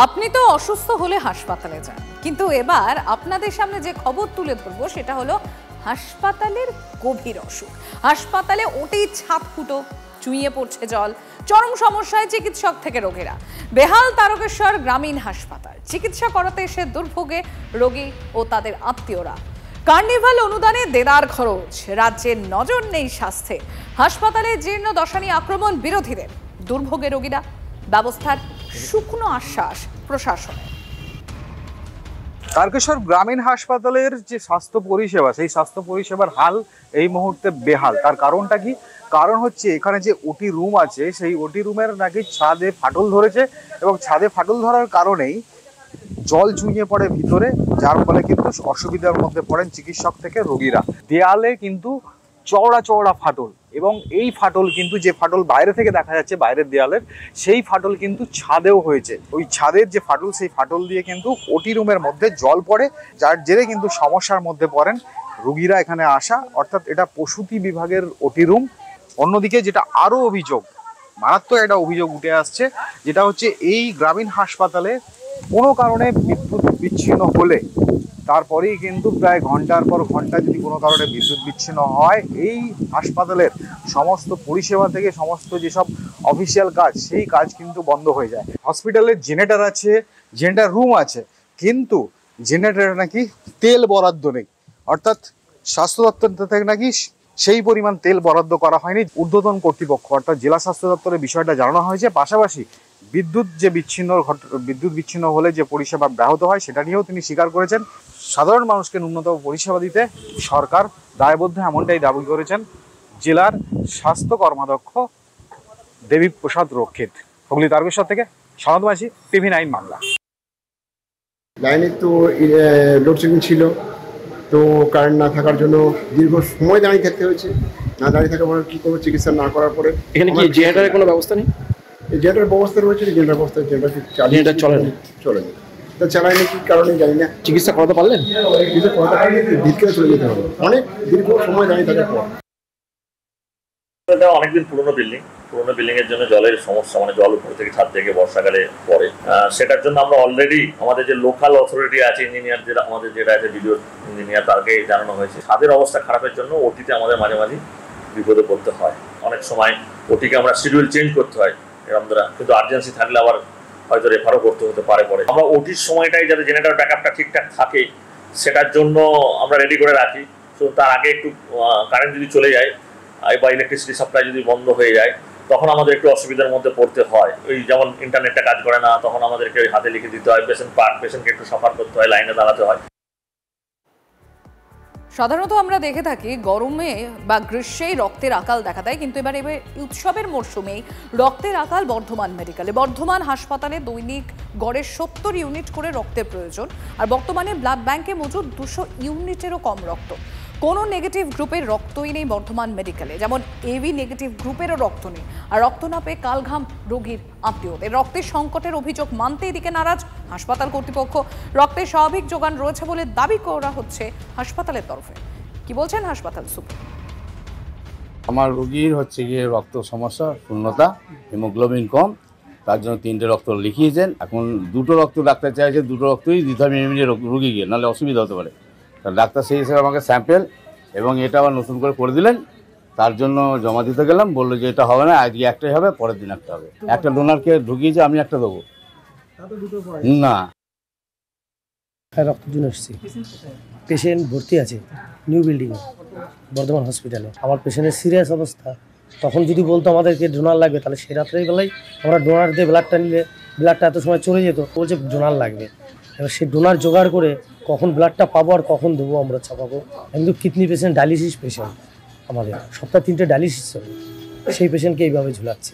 আপনি তো অসুস্থ হলে হাসপাতালে যান, কিন্তু এবার আপনাদের সামনে যে খবর তুলে ধরবো সেটা হলো হাসপাতালের গভীর অসুখ। হাসপাতালে ওঠেই ছাদ ফুটো, চুইয়ে পড়ছে জল, চরম সমস্যায় চিকিৎসক থেকে রোগীরা। বেহাল তারকেশ্বর গ্রামীণ হাসপাতাল, চিকিৎসা করাতে এসে দুর্ভোগে রোগী ও তাদের আত্মীয়রা। কার্নিভাল অনুদানে দেদার খরচ, রাজ্যের নজর নেই স্বাস্থ্যে। হাসপাতালে জীর্ণ দশা নিয়ে আক্রমণ বিরোধীদের, দুর্ভোগে রোগীরা, ব্যবস্থার শুকনো আশ্বাস প্রশাসনের। তারকেশ্বর গ্রামীণ হাসপাতালের যে স্বাস্থ্য পরিষেবা, সেই স্বাস্থ্য পরিষেবার হাল এই মুহূর্তে বেহাল। তার কারণটা কি? কারণ হচ্ছে এখানে যে ওটি রুম আছে, সেই ওটি রুমের নাকি ছাদে ফাটল ধরেছে, এবং ছাদে ফাটল ধরার কারণেই জল চুইয়ে পড়ে ভিতরে, যার ফলে কিন্তু অসুবিধার মধ্যে পড়েন চিকিৎসক থেকে রোগীরা। দেয়ালে কিন্তু চওড়া চওড়া ফাটল, এবং এই ফাটল কিন্তু, যে ফাটল বাইরে থেকে দেখা যাচ্ছে বাইরের দেয়ালের, সেই ফাটল কিন্তু ছাদেও হয়েছে। ওই ছাদের যে ফাটল, সেই ফাটল দিয়ে কিন্তু ওটি রুমের মধ্যে জল পড়ে, যার জেরে কিন্তু সমস্যার মধ্যে পড়েন রোগীরা এখানে আসা। অর্থাৎ এটা প্রসূতি বিভাগের ওটি রুম। অন্যদিকে যেটা আরও অভিযোগ, মারাত্মক একটা অভিযোগ উঠে আসছে, যেটা হচ্ছে এই গ্রামীণ হাসপাতালে কোনো কারণে বিদ্যুৎ বিচ্ছিন্ন হলে তারপরেই কিন্তু প্রায় ঘন্টার পর ঘন্টা যদি কোনো কারণে বিদ্যুৎ বিচ্ছিন্ন হয়, এই হাসপাতালের সমস্ত পরিষেবা থেকে সমস্ত যেসব অফিসিয়াল কাজ, সেই কাজ কিন্তু বন্ধ হয়ে যায়। হসপিটালের জেনারেটর আছে, জেনারেটর রুম আছে, কিন্তু জেনারেটরে নাকি তেল বরাদ্দ নেই। অর্থাৎ স্বাস্থ্য দপ্তর থেকে নাকি সেই পরিমাণ তেল বরাদ্দ করা হয়নি। ঊর্ধ্বতন কর্তৃপক্ষ অর্থাৎ জেলা স্বাস্থ্য দপ্তরের বিষয়টা জানানো হয়েছে। পাশাপাশি বিদ্যুৎ বিচ্ছিন্ন হলে যে পরিষেবা ব্যাহত হয়, সেটা নিয়েও তিনি স্বীকার করেছেন। সাধারণ মানুষকে ন্যূনতম পরিষেবা দিতে সরকার দায়বদ্ধ, এমনটাই দাবি করেছেন জেলার স্বাস্থ্য কর্মাধ্যক্ষ দেবীপ্রসাদ রক্ষিত। হুগলি তারকেশ্বর থেকে সনদ মাঝি, TV9 বাংলা। লাইনে তো লোডশেডিং ছিল, তো কারেন্ট না থাকার জন্য দীর্ঘ সময় দাঁড়িয়ে থাকতে হয়েছে। না দাঁড়িয়ে থাকার পরে কী করবো, চিকিৎসা না করার পরে। এখানে কি জেনারেটরের কোনো ব্যবস্থা নেই? জেনারেটর ব্যবস্থা রয়েছে, জেনারেটর ব্যবস্থা, জেনারেটর চলেনি। তা চালায়নি কি কারণে জানি না। চিকিৎসা করাতে পারলেন? চিকিৎসা করাতে পারলে ভিতরে চলে যেতে হবে, অনেক দীর্ঘ সময় দাঁড়িয়ে থাকার পর। এটা অনেকদিন পুরোনো বিল্ডিং এর জন্য জলের সমস্যা, মানে জল উপর থেকে ছাদ থেকে বর্ষাকালে পড়ে। সেটার জন্য আমরা অলরেডি আমাদের যে লোকাল অথরিটি আছে, ইঞ্জিনিয়ার যেটা আমাদের যেটা আছে, ভিডিও ইঞ্জিনিয়ার, তাকে জানানো হয়েছে। ছাদের অবস্থা খারাপের জন্য ওটিতে আমাদের মাঝে মাঝে বিপদে পড়তে হয়। অনেক সময় ওটিকে আমরা শিডিউল চেঞ্জ করতে হয় এরকম দ্বারা, কিন্তু আর্জেন্সি থাকলে আবার হয়তো রেফারও করতে হতে পারে। পরে আমরা ওটির সময়টাই যাতে জেনারেটর ব্যাকআপটা ঠিকঠাক থাকে, সেটার জন্য আমরা রেডি করে রাখি। তো তার আগে একটু কারেন্ট যদি চলে যায় বা ইলেকট্রিসিটি সাপ্লাই যদি বন্ধ হয়ে যায়, তখন আমাদের একটু অসুবিধার মধ্যে পড়তে হয়। ওই যেমন ইন্টারনেটটা কাজ করে না, তখন আমাদেরকে ওই হাতে লিখে দিতে হয়, পেশেন্টকে একটু সাফার করতে হয়, লাইনে দাঁড়াতে হয়। সাধারণত আমরা দেখে থাকি গরমে বা গ্রীষ্মেই রক্তের আকাল দেখা দেয়, কিন্তু এবার উৎসবের মরশুমেই রক্তের আকাল বর্ধমান মেডিকেলে। বর্ধমান হাসপাতালে দৈনিক গড়ে 70 ইউনিট করে রক্তের প্রয়োজন, আর বর্তমানে ব্লাড ব্যাংকে মজুদ 200 ইউনিটেরও কম রক্ত। কোনো নেগেটিভ গ্রুপের রক্তই নেই বর্ধমান মেডিকেলে, যেমন এবি নেগেটিভ গ্রুপেরও রক্ত নেই। আর রক্ত না পেয়ে কালঘাম রোগীর আত্মীয়দের। রক্তের সংকটের অভিযোগ মানতে এদিকে নারাজ হাসপাতাল কর্তৃপক্ষ। রক্তের স্বাভাবিক যোগান রয়েছে বলে দাবি করা হচ্ছে হাসপাতালের তরফে। কি বলছেন হাসপাতাল সুপার? আমার রোগীর হচ্ছে গিয়ে রক্ত সমস্যা, শূন্যতা, হিমোগ্লোবিন কম, তার জন্য 3টে রক্ত লিখিয়েছেন। এখন 2টো রক্ত ডাক্তার চাইছে, 2টো রক্তই দিতে হবে এমনি রোগী গিয়ে, নাহলে অসুবিধা হতে পারে। ডাক্তার সেই হিসেবে আমাকে স্যাম্পেল এবং এটা আবার নতুন করে দিলেন। তার জন্য জমা দিতে গেলাম, বললো যে এটা হবে না, আজকে একটাই হবে, পরের দিন একটা হবে। একটা ডোনারকে ঢুকিয়েছে, আমি একটা দেবো না। রক্তের জন্য এসেছি। পেশেন্ট ভর্তি আছে নিউ বিল্ডিংয়ে বর্ধমান হসপিটালে। আমার পেশেন্টের সিরিয়াস অবস্থা, তখন যদি বলতো আমাদেরকে ডোনার লাগবে, তাহলে সে রাত্রেই বেলায় আমরা ডোনার দিয়ে ব্লাডটা নিলে ব্লাডটা এত সময় চলে যেত। বলছে ডোনার লাগবে, এবার সেই ডোনার জোগাড় করে কখন ব্লাডটা পাবো আর কখন দেবো আমরা চাপাবো। কিন্তু কিডনি পেশেন্ট, ডায়ালিসিস পেশেন্ট, আমাদের সপ্তাহে 3টে ডায়ালিসিস চলে, সেই পেশেন্টকে এইভাবে ঝুলাচ্ছে।